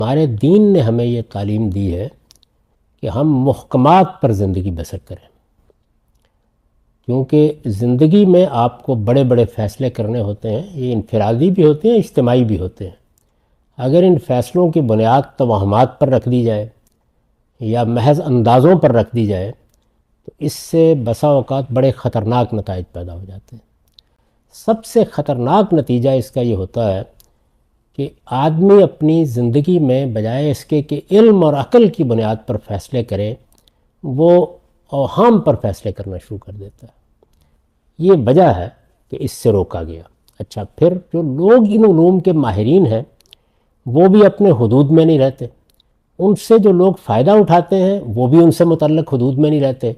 ہمارے دین نے ہمیں یہ تعلیم دی ہے کہ ہم محکمات پر زندگی بسر کریں، کیونکہ زندگی میں آپ کو بڑے بڑے فیصلے کرنے ہوتے ہیں، یہ انفرادی بھی ہوتے ہیں، اجتماعی بھی ہوتے ہیں۔ اگر ان فیصلوں کی بنیاد توہمات پر رکھ دی جائے یا محض اندازوں پر رکھ دی جائے تو اس سے بسا اوقات بڑے خطرناک نتائج پیدا ہو جاتے ہیں۔ سب سے خطرناک نتیجہ اس کا یہ ہوتا ہے کہ آدمی اپنی زندگی میں بجائے اس کے کہ علم اور عقل کی بنیاد پر فیصلے کرے، وہ اوہام پر فیصلے کرنا شروع کر دیتا ہے۔ یہ وجہ ہے کہ اس سے روکا گیا۔ اچھا، پھر جو لوگ ان علوم کے ماہرین ہیں وہ بھی اپنے حدود میں نہیں رہتے، ان سے جو لوگ فائدہ اٹھاتے ہیں وہ بھی ان سے متعلق حدود میں نہیں رہتے،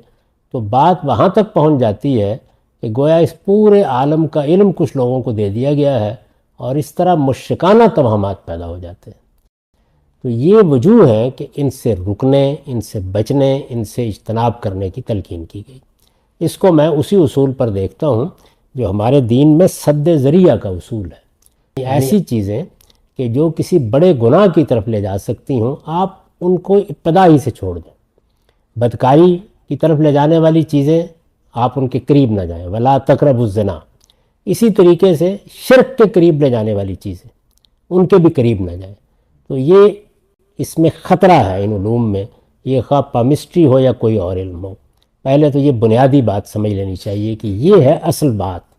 تو بات وہاں تک پہنچ جاتی ہے کہ گویا اس پورے عالم کا علم کچھ لوگوں کو دے دیا گیا ہے اور اس طرح مشرکانہ توہمات پیدا ہو جاتے ہیں۔ تو یہ وجوہ ہے کہ ان سے رکنے، ان سے بچنے، ان سے اجتناب کرنے کی تلقین کی گئی۔ اس کو میں اسی اصول پر دیکھتا ہوں جو ہمارے دین میں سد ذریعہ کا اصول ہے۔ ایسی چیزیں کہ جو کسی بڑے گناہ کی طرف لے جا سکتی ہوں، آپ ان کو ابتدا ہی سے چھوڑ دیں۔ بدکاری کی طرف لے جانے والی چیزیں آپ ان کے قریب نہ جائیں، ولا تقربوا الزنا۔ اسی طریقے سے شرک کے قریب لے جانے والی چیزیں ان کے بھی قریب نہ جائیں۔ تو یہ اس میں خطرہ ہے ان علوم میں، یہ خواہ پامسٹری ہو یا کوئی اور علم ہو۔ پہلے تو یہ بنیادی بات سمجھ لینی چاہیے کہ یہ ہے اصل بات۔